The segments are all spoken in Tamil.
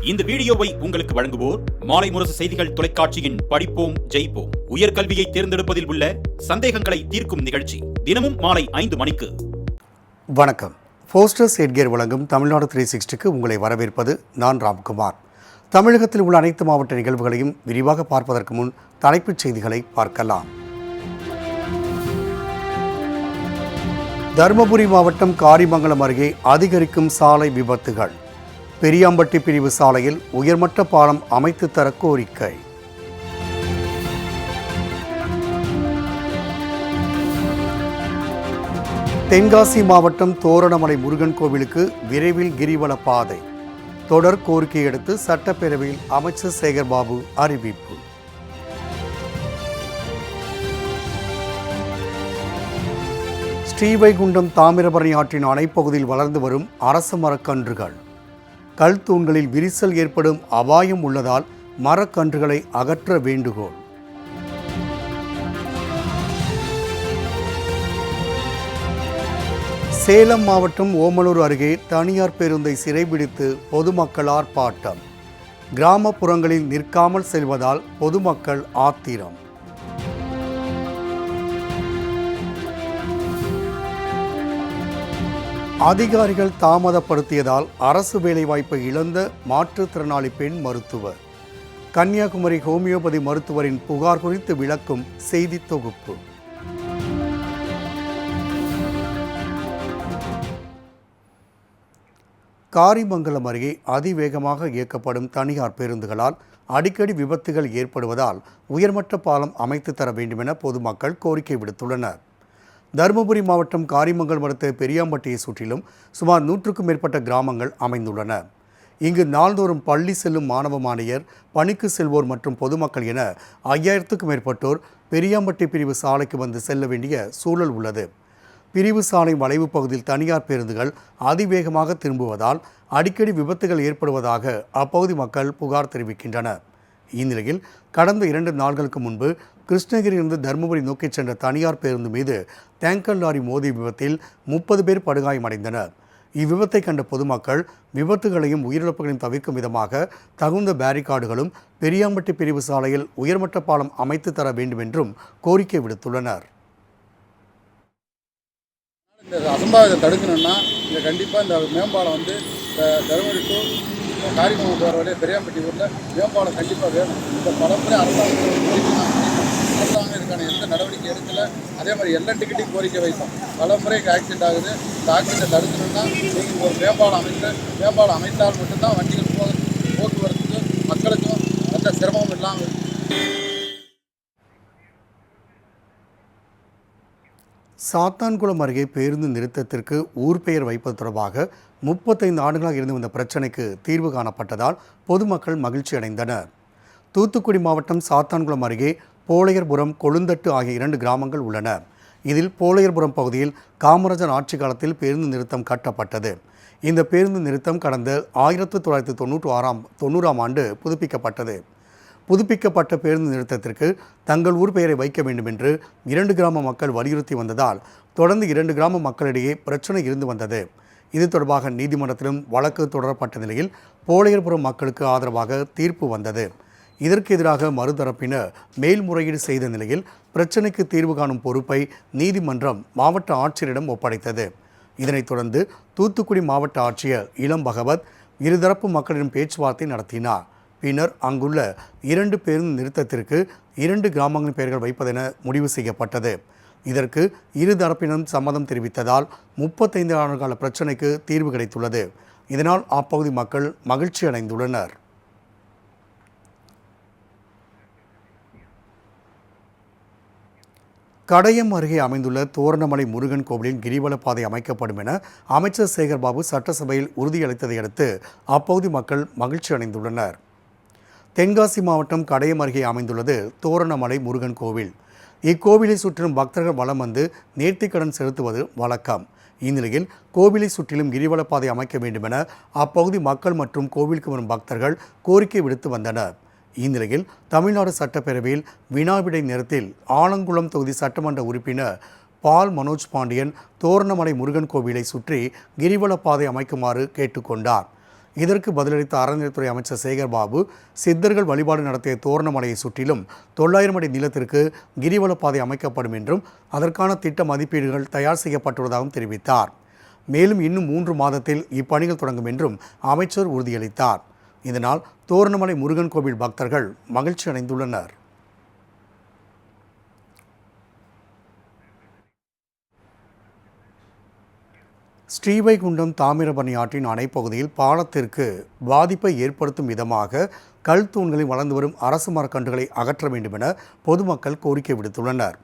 இந்த வீடியோவை உங்களுக்கு வழங்குவோர் மாலை முரசு செய்திகள் தொலைக்காட்சியின் படிப்போம் ஜெயிப்போம் உயர்கல்வியை தேர்ந்தெடுப்பதில் உள்ள சந்தேகங்களை தீர்க்கும் நிகழ்ச்சி தினமும் மாலை 5 மணிக்கு. வணக்கம். போஸ்டர்ஸ் எட்கேர் வழங்கும் தமிழ்நாடு 360க்கு உங்களை வரவேற்பது நான் ராம்குமார். தமிழகத்தில் உள்ள அனைத்து மாவட்ட நிகழ்வுகளையும் விரிவாக பார்ப்பதற்கு முன் தலைப்புச் செய்திகளை பார்க்கலாம். தருமபுரி மாவட்டம் காரிமங்கலம் அருகே அதிகரிக்கும் சாலை விபத்துகள். பெரியாம்பட்டி பிரிவு சாலையில் உயர்மட்ட பாலம் அமைத்து தர கோரிக்கை. தென்காசி மாவட்டம் தோரணமலை முருகன் கோவிலுக்கு விரைவில் கிரிவல பாதை. தொடர் கோரிக்கையை அடுத்து சட்டப்பேரவையில் அமைச்சர் சேகர்பாபு அறிவிப்பு. ஸ்ரீவைகுண்டம் தாமிரபரணி ஆற்றின் அணைப்பகுதியில் வளர்ந்து வரும் அரச மரக்கன்றுகள். கல் தூண்களில் விரிசல் ஏற்படும் அபாயம் உள்ளதால் மரக்கன்றுகளை அகற்ற வேண்டுகோள். சேலம் மாவட்டம் ஓமலூர் அருகே தனியார் பேருந்தை சிறைபிடித்து பொதுமக்கள் ஆர்ப்பாட்டம். கிராமப்புறங்களில் நிற்காமல் செல்வதால் பொதுமக்கள் ஆத்திரம். அதிகாரிகள் தாமதப்படுத்தியதால் அரசு வேலைவாய்ப்பை இழந்த மாற்றுத்திறனாளி பெண் மருத்துவர். கன்னியாகுமரி ஹோமியோபதி மருத்துவரின் புகார் குறித்து விளக்கும் செய்தி தொகுப்பு. காரிமங்கலம் அருகே அதிவேகமாக இயக்கப்படும் தனியார் பேருந்துகளால் அடிக்கடி விபத்துகள் ஏற்படுவதால் உயர்மட்ட பாலம் அமைத்து தர வேண்டுமென பொதுமக்கள் கோரிக்கை விடுத்துள்ளனர். தருமபுரி மாவட்டம் காரிமங்கலம் அடுத்த பெரியாம்பட்டியை சுற்றிலும் சுமார் 100க்கும் மேற்பட்ட கிராமங்கள் அமைந்துள்ளன. இங்கு நாள்தோறும் பள்ளி செல்லும் மாணவ மாணவியர், பணிக்கு செல்வோர் மற்றும் பொதுமக்கள் என 5000க்கும் மேற்பட்டோர் பெரியாம்பட்டி பிரிவு சாலைக்கு வந்து செல்ல வேண்டிய சூழல் உள்ளது. பிரிவு சாலை வளைவு பகுதியில் தனியார் பேருந்துகள் அதிவேகமாக திரும்புவதால் அடிக்கடி விபத்துகள் ஏற்படுவதாக அப்பகுதி மக்கள் புகார் தெரிவிக்கின்றனர். இந்நிலையில் கடந்த 2 நாட்களுக்கு முன்பு கிருஷ்ணகிரியிலிருந்து தருமபுரி நோக்கி சென்ற தனியார் பேருந்து மீது டேங்கர் லாரி மோதிய விபத்தில் 30 பேர் படுகாயமடைந்தனர். இவ்விபத்தை கண்ட பொதுமக்கள் விபத்துகளையும் உயிரிழப்புகளையும் தவிர்க்கும் விதமாக தகுந்த பேரிகார்டுகளும் பெரியாம்பட்டி பிரிவு சாலையில் உயர்மட்ட பாலம் அமைத்து தர வேண்டும் என்றும் கோரிக்கை விடுத்துள்ளனர். இந்த அசம்பாவிதத்தை தடுக்கணும்னா இங்கே கண்டிப்பாக இந்த மேம்பாலம் வந்து தருமபுரி டு காரிமங்கலம் போகிற வழியாக பெரியாம்பட்டி ஊரில் மேம்பாலம் கண்டிப்பாக வேணும். இந்த பலமுறை அரசாங்கம் இதுக்கான எந்த நடவடிக்கை எடுக்கல. அதே மாதிரி எல்லா டிக்கெட்டையும் கோரிக்கை வைத்தோம். பலமுறை ஆக்சிடென்ட் ஆகுது. இந்த ஆக்சிடென்ட் தடுக்கணும்னா நீங்கள் ஒரு மேம்பாலம் அமைத்தால் மட்டும்தான் வண்டிகள் போக்குவரத்துக்கு மக்களுக்கும் எந்த சிரமமும் இல்லாமல் இருக்கும். சாத்தான்குளம் அருகே பேருந்து நிறுத்தத்திற்கு ஊர் பெயர் வைப்பது தொடர்பாக 35 ஆண்டுகளாக இருந்து வந்த பிரச்சினைக்கு தீர்வு காணப்பட்டதால் பொதுமக்கள் மகிழ்ச்சி அடைந்தனர். தூத்துக்குடி மாவட்டம் சாத்தான்குளம் அருகே போளையர்புரம், கொழுந்தட்டு ஆகிய 2 கிராமங்கள் உள்ளன. இதில் போளையர்புரம் பகுதியில் காமராஜர் ஆட்சி காலத்தில் பேருந்து நிறுத்தம் கட்டப்பட்டது. இந்த பேருந்து நிறுத்தம் கடந்த 1990ஆம் ஆண்டு புதுப்பிக்கப்பட்டது. புதுப்பிக்கப்பட்ட பேருந்து நிறுத்தத்திற்கு தங்கள் ஊர் பெயரை வைக்க வேண்டும் என்று 2 கிராம மக்கள் வலியுறுத்தி வந்ததால் தொடர்ந்து 2 கிராம மக்களிடையே பிரச்சனை இருந்து வந்தது. இது தொடர்பாக நீதிமன்றத்திலும் வழக்கு தொடரப்பட்ட நிலையில் போளையர்புரம் மக்களுக்கு ஆதரவாக தீர்ப்பு வந்தது. இதற்கு எதிராக மறுதரப்பினர் மேல்முறையீடு செய்த நிலையில் பிரச்சினைக்கு தீர்வு காணும் பொறுப்பை நீதிமன்றம் மாவட்ட ஆட்சியரிடம் ஒப்படைத்தது. இதனைத் தொடர்ந்து தூத்துக்குடி மாவட்ட ஆட்சியர் இளம் பகவத் இருதரப்பு மக்களிடம் பேச்சுவார்த்தை நடத்தினார். பின்னர் அங்குள்ள 2 பேருந்து நிறுத்தத்திற்கு 2 கிராமங்களின் பெயர்கள் வைப்பதென முடிவு செய்யப்பட்டது. இதற்கு இருதரப்பினரும் சம்மதம் தெரிவித்ததால் 35 ஆண்டுகால பிரச்சினைக்கு தீர்வு கிடைத்துள்ளது. இதனால் அப்பகுதி மக்கள் மகிழ்ச்சி அடைந்துள்ளனர். கடையம் அருகே அமைந்துள்ள தோரணமலை முருகன் கோவிலில் கிரிவல பாதை அமைக்கப்படும் என அமைச்சர் சேகர்பாபு சட்டசபையில் உறுதியளித்ததை அடுத்து அப்பகுதி மக்கள் மகிழ்ச்சி அடைந்துள்ளனர். தென்காசி மாவட்டம் கடையம் அருகே அமைந்துள்ளது தோரணமலை முருகன் கோவில். இக்கோவிலை சுற்றிலும் பக்தர்கள் வலம் வந்து நேர்த்திக்கடன் செலுத்துவது வழக்கம். இந்நிலையில் கோவிலை சுற்றிலும் கிரிவல பாதை அமைக்க வேண்டும் என அப்பகுதி மக்கள் மற்றும் கோவிலுக்கு வரும் பக்தர்கள் கோரிக்கை விடுத்து வந்தனர். இந்நிலையில் தமிழ்நாடு சட்டப்பேரவையில் வினாவிடை நேரத்தில் ஆலங்குளம் தொகுதி சட்டமன்ற உறுப்பினர் பால் மனோஜ் பாண்டியன் தோரணமலை முருகன் கோவிலை சுற்றி கிரிவல பாதை அமைக்குமாறு கேட்டுக்கொண்டார். இதற்கு பதிலளித்த அறநிலையத்துறை அமைச்சர் சேகர்பாபு, சித்தர்கள் வழிபாடு நடத்திய தோரணமலையை சுற்றிலும் 900 அடி நீளத்திற்கு கிரிவலப்பாதை அமைக்கப்படும் என்றும் அதற்கான திட்ட மதிப்பீடுகள் தயார் செய்யப்பட்டுள்ளதாகவும் தெரிவித்தார். மேலும் இன்னும் 3 மாதத்தில் இப்பணிகள் தொடங்கும் என்றும் அமைச்சர் உறுதியளித்தார். இதனால் தோரணமலை முருகன் கோவில் பக்தர்கள் மகிழ்ச்சி அடைந்துள்ளனர். ஸ்ரீவைகுண்டம் தாமிரபரணி ஆற்றின் அணைப்பகுதியில் பாலத்திற்கு பாதிப்பை ஏற்படுத்தும் விதமாக கல் தூண்களில் வளர்ந்து வரும் அரசு மரக்கன்றுகளை அகற்ற வேண்டும் என பொதுமக்கள் கோரிக்கை விடுத்துள்ளனர்.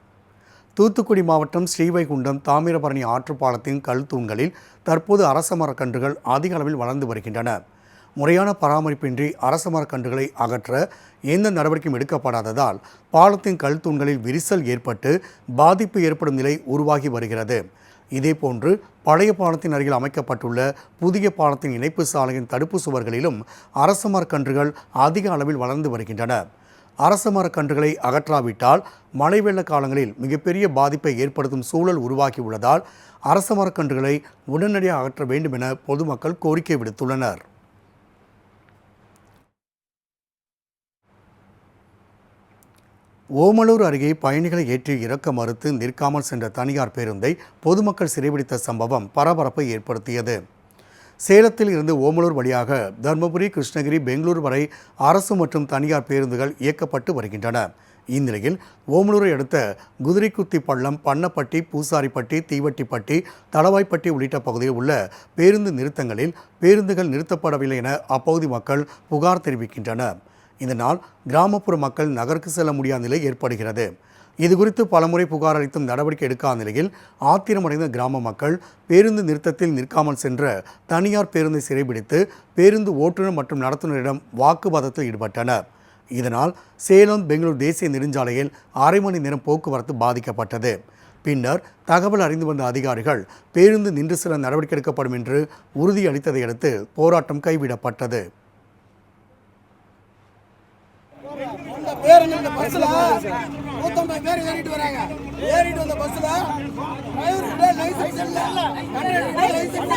தூத்துக்குடி மாவட்டம் ஸ்ரீவைகுண்டம் தாமிரபரணி ஆற்று பாலத்தின் கல் தூண்களில் தற்போது அரச மரக்கன்றுகள் அதிக அளவில் வளர்ந்து வருகின்றன. முறையான பராமரிப்பின்றி அரச மரக்கன்றுகளை அகற்ற எந்த நடவடிக்கையும் எடுக்கப்படாததால் பாலத்தின் கல் தூண்களில் விரிசல் ஏற்பட்டு பாதிப்பு ஏற்படும் நிலை உருவாகி வருகிறது. இதேபோன்று பழைய பாலத்தின் அருகில் அமைக்கப்பட்டுள்ள புதிய பாலத்தின் இணைப்பு சாலையின் தடுப்பு சுவர்களிலும் அரச மரக்கன்றுகள் அதிக அளவில் வளர்ந்து வருகின்றன. அரச மரக்கன்றுகளை அகற்றாவிட்டால் மழை வெள்ள காலங்களில் மிகப்பெரிய பாதிப்பை ஏற்படுத்தும் சூழல் உருவாகியுள்ளதால் அரச மரக்கன்றுகளை உடனடியாக அகற்ற வேண்டும் என பொதுமக்கள் கோரிக்கை விடுத்துள்ளனர். ஓமலூர் அருகே பயணிகளை ஏற்றி இறக்க மறுத்து நிற்காமல் சென்ற தனியார் பேருந்தை பொதுமக்கள் சிறைபிடித்த சம்பவம் பரபரப்பை ஏற்படுத்தியது. சேலத்தில் இருந்து ஓமலூர் வழியாக தர்மபுரி, கிருஷ்ணகிரி, பெங்களூர் வரை அரசு மற்றும் தனியார் பேருந்துகள் இயக்கப்பட்டு வருகின்றன. இந்நிலையில் ஓமலூரை அடுத்த குதிரைக்குத்தி பள்ளம், பண்ணப்பட்டி, பூசாரிப்பட்டி, தீவட்டிப்பட்டி, தளவாய்ப்பட்டி உள்ளிட்ட பகுதியில் உள்ள பேருந்து நிறுத்தங்களில் பேருந்துகள் நிறுத்தப்படவில்லை என அப்பகுதி மக்கள் புகார் தெரிவிக்கின்றனர். இதனால் கிராமப்புற மக்கள் நகருக்கு செல்ல முடியாத நிலை ஏற்படுகிறது. இதுகுறித்து பலமுறை புகார் அளித்தும் நடவடிக்கை எடுக்காத நிலையில் ஆத்திரமடைந்த கிராம மக்கள் பேருந்து நிறுத்தத்தில் நிற்காமல் சென்ற தனியார் பேருந்தை சிறைபிடித்து பேருந்து ஓட்டுநர் மற்றும் நடத்துனரிடம் வாக்குவாதத்தில் ஈடுபட்டனர். இதனால் சேலம் பெங்களூர் தேசிய நெடுஞ்சாலையில் அரை மணி நேரம் போக்குவரத்து பாதிக்கப்பட்டது. பின்னர் தகவல் அறிந்து வந்த அதிகாரிகள் பேருந்து நின்று செல்ல நடவடிக்கை எடுக்கப்படும் என்று உறுதியளித்ததை அடுத்து போராட்டம் கைவிடப்பட்டது. பேருங்க இந்த பஸ்ல 150 பேர் ஏறிட்டு வராங்க. ஏறிட்டு வந்த பஸ்ல டிரைவர் கிட்ட லைசென்ஸ் இல்ல, கண்டக்டர் லைசென்ஸ்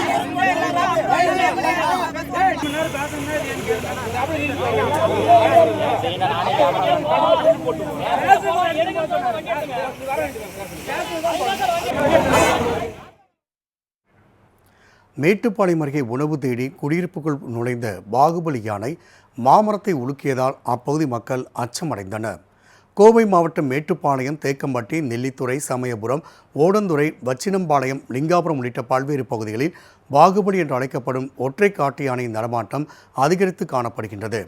மேட்டுப்பாளையம் அருகே உணவு தேடி குடியிருப்புக்குள் நுழைந்த பாகுபலி யானை மாமரத்தை உலுக்கியதால் அப்பகுதி மக்கள் அச்சமடைந்தனர். கோவை மாவட்டம் மேட்டுப்பாளையம், தேக்கம்பட்டி, நெல்லித்துறை, சமயபுரம், ஓடந்துறை, வச்சினம்பாளையம், லிங்காபுரம் உள்ளிட்ட பல்வேறு பகுதிகளில் பாகுபலி என்று அழைக்கப்படும் ஒற்றை காட்டு யானையின் நடமாட்டம் அதிகரித்து காணப்படுகின்றது.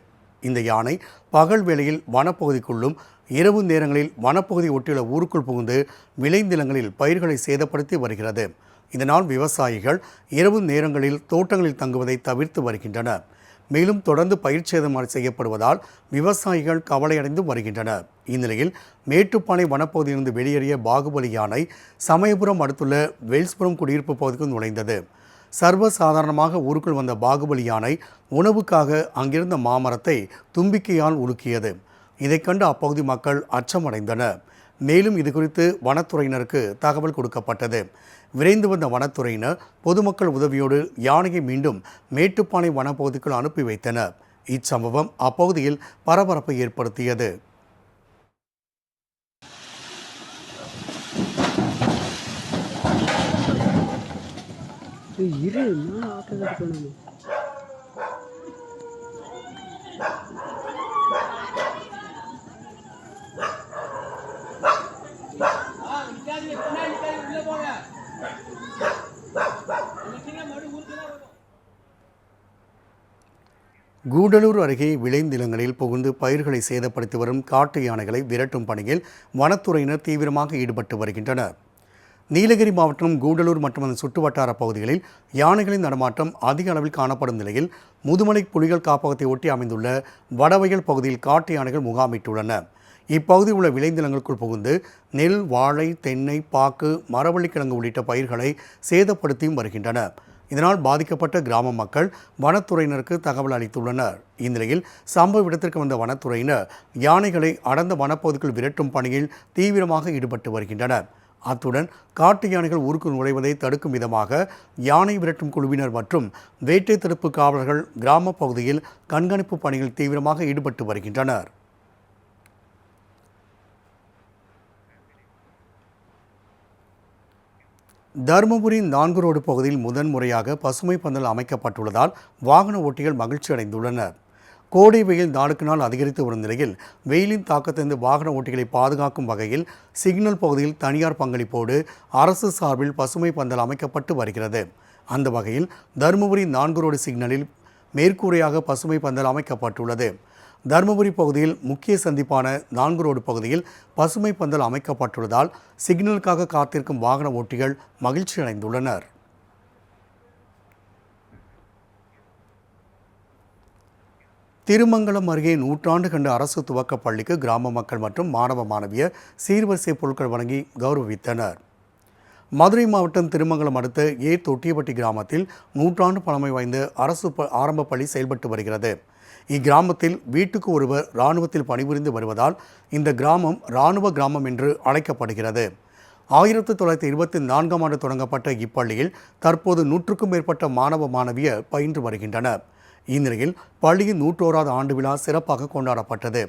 இந்த யானை பகல் வேளையில் வனப்பகுதிக்குள்ளும் இரவு நேரங்களில் வனப்பகுதி ஒட்டியுள்ள ஊருக்குள் புகுந்து விளைநிலங்களில் பயிர்களை சேதப்படுத்தி வருகிறது. இதனால் விவசாயிகள் இரவு நேரங்களில் தோட்டங்களில் தங்குவதை தவிர்த்து வருகின்றனர். மேலும் தொடர்ந்து பயிர் சேதம் செய்யப்படுவதால் விவசாயிகள் கவலையடைந்து வருகின்றனர். இந்நிலையில் மேட்டுப்பாளையம் வனப்பகுதியிலிருந்து வெளியேறிய பாகுபலி யானை சமயபுரம் அடுத்துள்ள வெல்ஸ்புரம் குடியிருப்பு பகுதிக்கு நுழைந்தது. சர்வசாதாரணமாக ஊருக்குள் வந்த பாகுபலி யானை உணவுக்காக அங்கிருந்த மாமரத்தை தும்பிக்கையால் உலுக்கியது. இதை கண்டு அப்பகுதி மக்கள் அச்சமடைந்தனர். மேலும் இதுகுறித்து வனத்துறையினருக்கு தகவல் கொடுக்கப்பட்டது. விரைந்து வந்த வனத்துறையினர் பொதுமக்கள் உதவியோடு யானையை மீண்டும் மேட்டுப்பாளையம் வனப்பகுதிக்குள் அனுப்பி வைத்தனர். இச்சம்பவம் அப்பகுதியில் பரபரப்பை ஏற்படுத்தியது. கூடலூர் அருகே விளைநிலங்களில் புகுந்து பயிர்களை சேதப்படுத்தி வரும் காட்டு யானைகளை விரட்டும் பணியில் வனத்துறையினர் தீவிரமாக ஈடுபட்டு வருகின்றனர். நீலகிரி மாவட்டம் கூடலூர் மற்றும் அதன் சுற்றுவட்டார பகுதிகளில் யானைகளின் நடமாட்டம் அதிக அளவில் காணப்படும் நிலையில் முதுமலை புலிகள் காப்பகத்தை ஒட்டி அமைந்துள்ள வடவயல் பகுதியில் காட்டு யானைகள் முகாமிட்டுள்ளன. இப்பகுதியில் உள்ள விளைநிலங்களுக்குள் புகுந்து நெல், வாழை, தென்னை, பாக்கு, மரவள்ளிக்கிழங்கு உள்ளிட்ட பயிர்களை சேதப்படுத்தியும் வருகின்றன. இதனால் பாதிக்கப்பட்ட கிராம மக்கள் வனத்துறையினருக்கு தகவல் அளித்துள்ளனர். இந்நிலையில் சம்பவ இடத்திற்கு வந்த வனத்துறையினர் யானைகளை அடர்ந்த வனப்பகுதிக்குள் விரட்டும் பணியில் தீவிரமாக ஈடுபட்டு வருகின்றனர். அத்துடன் காட்டு யானைகள் ஊருக்கு நுழைவதை தடுக்கும் விதமாக யானை விரட்டும் குழுவினர் மற்றும் வேட்டை தடுப்பு காவலர்கள் கிராம பகுதியில் கண்காணிப்பு பணியில் தீவிரமாக ஈடுபட்டு வருகின்றனர். தருமபுரி 4 ரோடு பகுதியில் முதன்முறையாக பசுமை பந்தல் அமைக்கப்பட்டுள்ளதால் வாகன ஓட்டிகள் மகிழ்ச்சி அடைந்துள்ளனர். கோடை வெயில் நாளுக்கு நாள் அதிகரித்து வரும் நிலையில் வெயிலின் தாக்கத்திலிருந்து வாகன ஓட்டிகளை பாதுகாக்கும் வகையில் சிக்னல் பகுதியில் தனியார் பங்களிப்போடு அரசு சார்பில் பசுமை பந்தல் அமைக்கப்பட்டு வருகிறது. அந்த வகையில் தருமபுரி 4 ரோடு சிக்னலில் மேற்கூரையாக பசுமை பந்தல் அமைக்கப்பட்டுள்ளது. தருமபுரி பகுதியில் முக்கிய சந்திப்பான 4 ரோடு பகுதியில் பசுமை பந்தல் அமைக்கப்பட்டுள்ளதால் சிக்னலுக்காக காத்திருக்கும் வாகன ஓட்டிகள் மகிழ்ச்சி அடைந்துள்ளனர். திருமங்கலம் அருகே 100 ஆண்டு கண்ட அரசு துவக்க பள்ளிக்கு கிராம மக்கள் மற்றும் மாணவ மாணவியர் சீர்வரிசை பொருட்கள் வழங்கி கௌரவித்தனர். மதுரை மாவட்டம் திருமங்கலம் அடுத்த தொட்டியப்பட்டி கிராமத்தில் 100 ஆண்டு பழமை வாய்ந்த அரசு ஆரம்ப பள்ளி செயல்பட்டு வருகிறது. இக்கிராமத்தில் வீட்டுக்கு ஒருவர் இராணுவத்தில் பணிபுரிந்து வருவதால் இந்த கிராமம் இராணுவ கிராமம் என்று அழைக்கப்படுகிறது. 1924ஆம் ஆண்டு தொடங்கப்பட்ட இப்பள்ளியில் தற்போது 100க்கும் மேற்பட்ட மாணவ மாணவியர் பயின்று வருகின்றனர். இந்நிலையில் பள்ளியின் 101வது ஆண்டு விழா சிறப்பாக கொண்டாடப்பட்டது.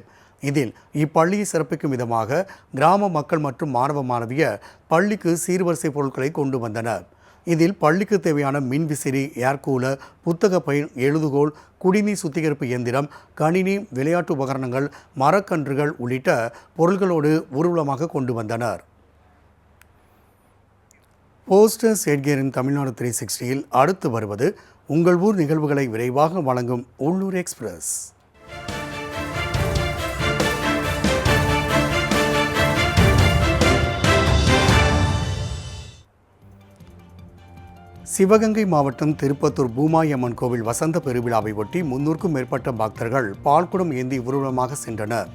இதில் இப்பள்ளியை சிறப்பிக்கும் விதமாக கிராம மக்கள் மற்றும் மாணவ மாணவியர் பள்ளிக்கு சீர்வரிசை பொருட்களை கொண்டு வந்தனர். இதில் பள்ளிக்கு தேவையான மின்விசிறி, ஏர் கூலர், புத்தக பை, எழுதுகோல், குடிநீர் சுத்திகரிப்பு இயந்திரம், கணினி, விளையாட்டு உபகரணங்கள், மரக்கன்றுகள் உள்ளிட்ட பொருட்களோடு ஊர்வலமாக கொண்டு வந்தனர். போஸ்டர்ஸ் எட்கேரின் தமிழ்நாடு 360யில் அடுத்து வருவது உங்கள் ஊர் நிகழ்வுகளை விரைவாக வழங்கும் உள்ளூர் எக்ஸ்பிரஸ். சிவகங்கை மாவட்டம் திருப்பத்தூர் பூமாயி அம்மன் கோவில் வசந்த பெருவிழாவை ஒட்டி 300க்கும் மேற்பட்ட பக்தர்கள் பால்குடம் ஏந்தி ஊர்வலமாக சென்றனர்.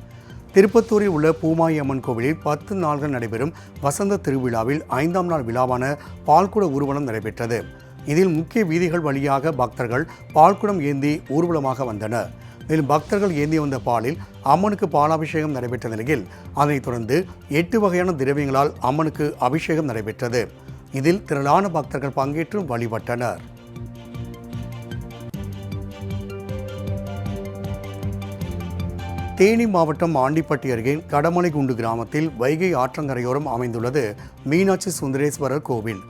திருப்பத்தூரில் உள்ள பூமாயி அம்மன் கோவிலில் 10 நாள்கள் நடைபெறும் வசந்த திருவிழாவில் 5ஆம் நாள் விழாவான பால்குட ஊர்வலம் நடைபெற்றது. இதில் முக்கிய வீதிகள் வழியாக பக்தர்கள் பால்குடம் ஏந்தி ஊர்வலமாக வந்தனர். மேலும் பக்தர்கள் ஏந்தி வந்த பாலில் அம்மனுக்கு பாலாபிஷேகம் நடைபெற்ற நிலையில் அதனைத் தொடர்ந்து 8 வகையான திரவியங்களால் அம்மனுக்கு அபிஷேகம் நடைபெற்றது. இதில் திரளான பக்தர்கள் பங்கேற்று வழிபட்டனர். தேனி மாவட்டம் ஆண்டிப்பட்டி அருகே கடமலைகுண்டு கிராமத்தில் வைகை ஆற்றங்கரையோரம் அமைந்துள்ளது மீனாட்சி சுந்தரேஸ்வரர் கோவில்.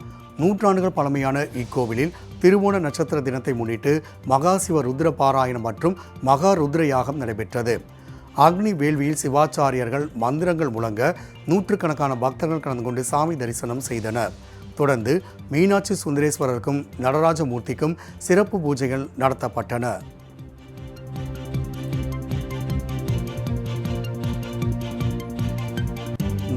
100 ஆண்டுகள் பழமையான இக்கோவிலில் திருவோண நட்சத்திர தினத்தை முன்னிட்டு மகாசிவ ருத்ர பாராயணம் மற்றும் மகா ருத்ர யாகம் நடைபெற்றது. அக்னி வேள்வியில் சிவாச்சாரியர்கள் மந்திரங்கள் முழங்க நூற்றுக்கணக்கான பக்தர்கள் கலந்து கொண்டு சாமி தரிசனம் செய்தனர். தொடர்ந்து மீனாட்சி சுந்தரேஸ்வரருக்கும் நடராஜமூர்த்திக்கும் சிறப்பு பூஜைகள் நடத்தப்பட்டன.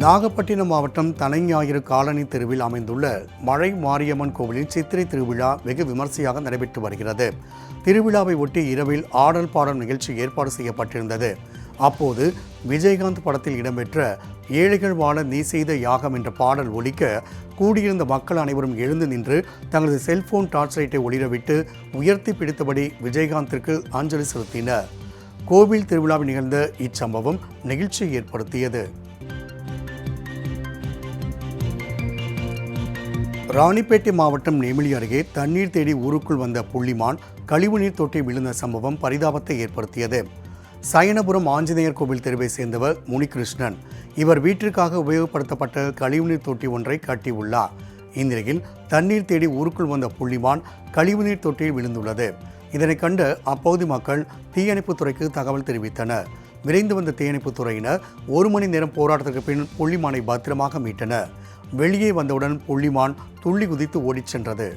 நாகப்பட்டினம் மாவட்டம் தனைஞாயிறு காலனி தெருவில் அமைந்துள்ள மழை மாரியம்மன் கோவிலில் சித்திரை திருவிழா வெகு விமர்சையாக நடைபெற்று வருகிறது. திருவிழாவை ஒட்டி இரவில் ஆடல் பாடல் நிகழ்ச்சி ஏற்பாடு செய்யப்பட்டிருந்தது. அப்போது விஜயகாந்த் படத்தில் இடம்பெற்ற ஏழைகள் வாழ நீ செய்த யாகம் என்ற பாடல் ஒலிக்க கூடியிருந்த மக்கள் அனைவரும் எழுந்து நின்று தங்களது செல்போன் டார்ச் லைட்டை ஒளிரவிட்டு உயர்த்தி பிடித்தபடி விஜயகாந்திற்கு அஞ்சலி செலுத்தினர். கோவில் திருவிழாவில் நிகழ்ந்த இச்சம்பவம் நெகிழ்ச்சியை ஏற்படுத்தியது. ராணிப்பேட்டை மாவட்டம் நெமிலி அருகே தண்ணீர் தேடி ஊருக்குள் வந்த புள்ளிமான் கழிவுநீர் தொட்டி விழுந்த சம்பவம் பரிதாபத்தை ஏற்படுத்தியது. சயனபுரம் ஆஞ்சநேயர் கோவில் தெருவை சேர்ந்தவர் முனிகிருஷ்ணன். இவர் வீட்டிற்காக உபயோகப்படுத்தப்பட்ட கழிவுநீர் தொட்டி ஒன்றை கட்டியுள்ளார். இந்நிலையில் தண்ணீர் தேடி ஊருக்குள் வந்த புள்ளிமான் கழிவுநீர் தொட்டியில் விழுந்துள்ளது. இதனை கண்ட அப்பகுதி மக்கள் தீயணைப்புத்துறைக்கு தகவல் தெரிவித்தனர். விரைந்து வந்த தீயணைப்புத்துறையினர் 1 மணி நேரம் போராட்டத்திற்கு பின் புள்ளிமானை பத்திரமாக மீட்டனர். வெளியே வந்தவுடன் புள்ளிமான் துள்ளி குதித்து ஓடிச் சென்றது.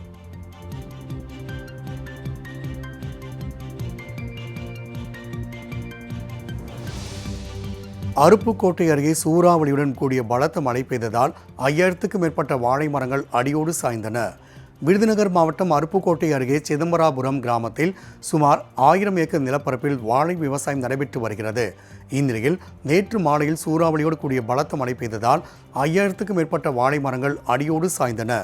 அருப்புக்கோட்டை அருகே சூறாவளியுடன் கூடிய பலத்த மழை பெய்ததால் 5000க்கும் மேற்பட்ட வாழை மரங்கள் அடியோடு சாய்ந்தன. விருதுநகர் மாவட்டம் அருப்புக்கோட்டை அருகே சிதம்பராபுரம் கிராமத்தில் சுமார் 1000 ஏக்கர் நிலப்பரப்பில் வாழை விவசாயம் நடைபெற்று வருகிறது. இந்நிலையில் நேற்று மாலையில் சூறாவளியோடு கூடிய பலத்த மழை பெய்ததால் 5000க்கும் மேற்பட்ட வாழை மரங்கள் அடியோடு சாய்ந்தன.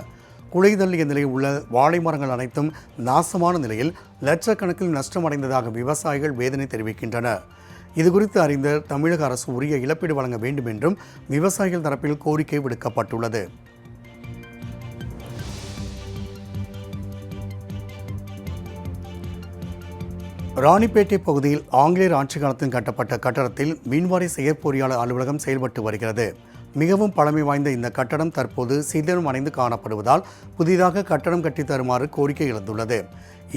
குலைதள்ளிய நிலையில் உள்ள வாழை மரங்கள் அனைத்தும் நாசமான நிலையில் லட்சக்கணக்கில் நஷ்டமடைந்ததாக விவசாயிகள் வேதனை தெரிவிக்கின்றனர். இதுகுறித்து அறிந்த தமிழக அரசு உரிய இழப்பீடு வழங்க வேண்டும் என்றும் விவசாயிகள் தரப்பில் கோரிக்கை விடுக்கப்பட்டுள்ளது. ராணிப்பேட்டை பகுதியில் ஆங்கிலேயர் ஆட்சி காலத்தில் கட்டப்பட்ட கட்டடத்தில் மின்வாரிய செயற்பொறியாளர் அலுவலகம் செயல்பட்டு வருகிறது. மிகவும் பழமை வாய்ந்த இந்த கட்டடம் தற்போது சிதிலம் அடைந்து காணப்படுவதால் புதிதாக கட்டடம் கட்டித் தருமாறு கோரிக்கை எழுந்துள்ளது.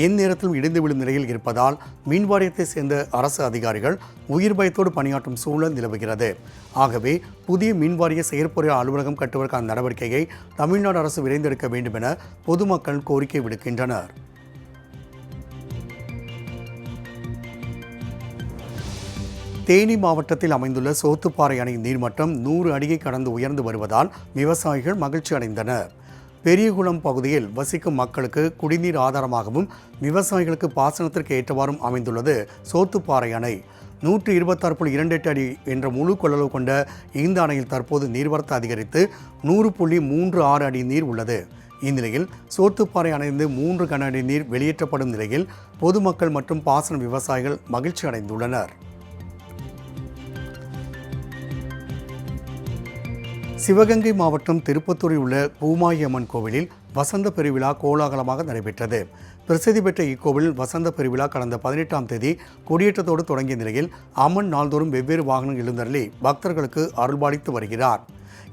எந்நேரத்திலும் இடிந்து விழும் நிலையில் இருப்பதால் மின்வாரியத்தை சேர்ந்த அரசு அதிகாரிகள் உயிர் பயத்தோடு பணியாற்றும் சூழல் நிலவுகிறது. ஆகவே புதிய மின்வாரிய செயற்பொறியாளர் அலுவலகம் கட்டுவதற்கான நடவடிக்கையை தமிழ்நாடு அரசு விரைந்தெடுக்க வேண்டும் என பொதுமக்கள் கோரிக்கை விடுக்கின்றனர். தேனி மாவட்டத்தில் அமைந்துள்ள சோத்துப்பாறை அணை நீர்மட்டம் 100 அடியை கடந்து உயர்ந்து வருவதால் விவசாயிகள் மகிழ்ச்சி அடைந்தனர். பெரியகுளம் பகுதியில் வசிக்கும் மக்களுக்கு குடிநீர் ஆதாரமாகவும் விவசாயிகளுக்கு பாசனத்திற்கு ஏற்றவாறும் அமைந்துள்ளது சோத்துப்பாறை அணை. 126.28 அடி என்ற முழு கொள்ளளவு கொண்ட இந்த அணையில் தற்போது நீர்வரத்து அதிகரித்து 100.36 அடி நீர் உள்ளது. இந்நிலையில் சோத்துப்பாறை அணைந்து 3 கன அடி நீர் வெளியேற்றப்படும் நிலையில் பொதுமக்கள் மற்றும் பாசன விவசாயிகள் மகிழ்ச்சி அடைந்துள்ளனர். சிவகங்கை மாவட்டம் திருப்பத்தூரில் உள்ள பூமாயி அம்மன் கோவிலில் வசந்த பெருவிழா கோலாகலமாக நடைபெற்றது. பிரசித்தி பெற்ற இக்கோவிலில் வசந்த பெருவிழா கடந்த 18ஆம் தேதி கொடியேற்றத்தோடு தொடங்கிய நிலையில் அம்மன் நாள்தோறும் வெவ்வேறு வாகனங்கள் எழுந்தருளி பக்தர்களுக்கு அருள்பாலித்து வருகிறார்.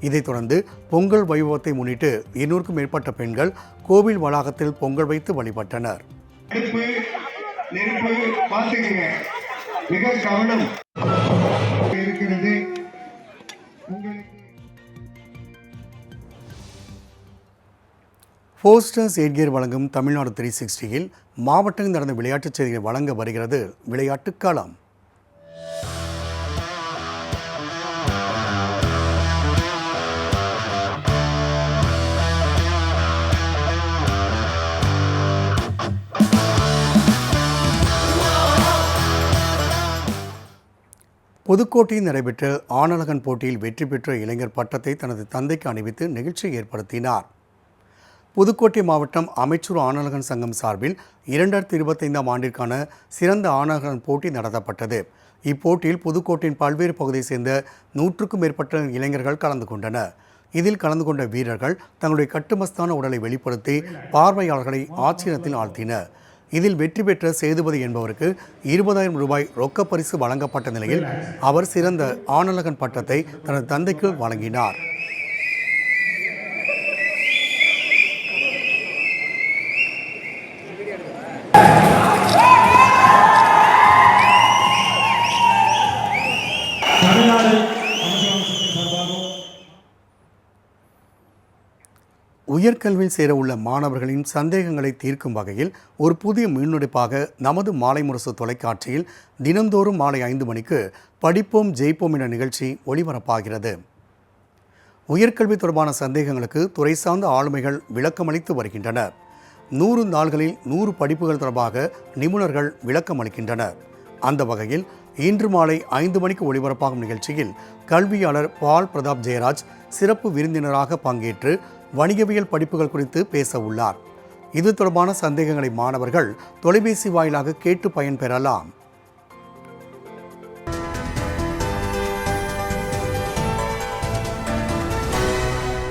இதைத் தொடர்ந்து பொங்கல் வைபவத்தை முன்னிட்டு 200க்கும் மேற்பட்ட பெண்கள் கோவில் வளாகத்தில் பொங்கல் வைத்து வழிபட்டனர். போஸ்டர்ஸ் எட்கியர் வழங்கும் தமிழ்நாடு 360யில் மாவட்டங்கள் நடந்த விளையாட்டுச் செய்திகளை வழங்க வருகிறது விளையாட்டுக் களம். புதுக்கோட்டையில் நடைபெற்ற ஆணழகன் போட்டியில் வெற்றி பெற்ற இளைஞர் பட்டத்தை தனது தந்தைக்கு அணிவித்து நிகழ்ச்சியை ஏற்படுத்தினார். புதுக்கோட்டை மாவட்டம் அமைச்சூர் ஆணழகன் சங்கம் சார்பில் 2025ஆம் ஆண்டிற்கான சிறந்த ஆணழகன் போட்டி நடத்தப்பட்டது. இப்போட்டியில் புதுக்கோட்டையின் பல்வேறு பகுதியைச் சேர்ந்த 100க்கும் மேற்பட்ட இளைஞர்கள் கலந்து கொண்டனர். இதில் கலந்து கொண்ட வீரர்கள் தங்களுடைய கட்டுமஸ்தான உடலை வெளிப்படுத்தி பார்வையாளர்களை ஆச்சரியத்தில் ஆழ்த்தினர். இதில் வெற்றி பெற்ற சேதுபதி என்பவருக்கு 20,000 ரூபாய் ரொக்க பரிசு வழங்கப்பட்ட நிலையில் அவர் சிறந்த ஆணழகன் பட்டத்தை தனது தந்தைக்கு வழங்கினார். உயர்கல்வியில் சேர உள்ள மாணவர்களின் சந்தேகங்களை தீர்க்கும் வகையில் ஒரு புதிய முன்னெடுப்பாக நமது மாலை முரசு தொலைக்காட்சியில் தினந்தோறும் மாலை 5 மணிக்கு படிப்போம் ஜெயிப்போம் என்ற நிகழ்ச்சி ஒளிபரப்பாகிறது. உயர்கல்வி தொடர்பான சந்தேகங்களுக்கு துறை சார்ந்த ஆளுமைகள் விளக்கமளித்து வருகின்றனர். 100 நாள்களில் 100 படிப்புகள் தொடர்பாக நிபுணர்கள் விளக்கமளிக்கின்றனர். அந்த வகையில் இன்று மாலை 5 மணிக்கு ஒளிபரப்பாகும் நிகழ்ச்சியில் கல்வியாளர் பால் பிரதாப் ஜெயராஜ் சிறப்பு விருந்தினராக பங்கேற்று வணிகவியல் படிப்புகள் குறித்து பேச உள்ளார். இது தொடர்பான சந்தேகங்களை மாணவர்கள் தொலைபேசி வாயிலாக கேட்டு பயன்பெறலாம்.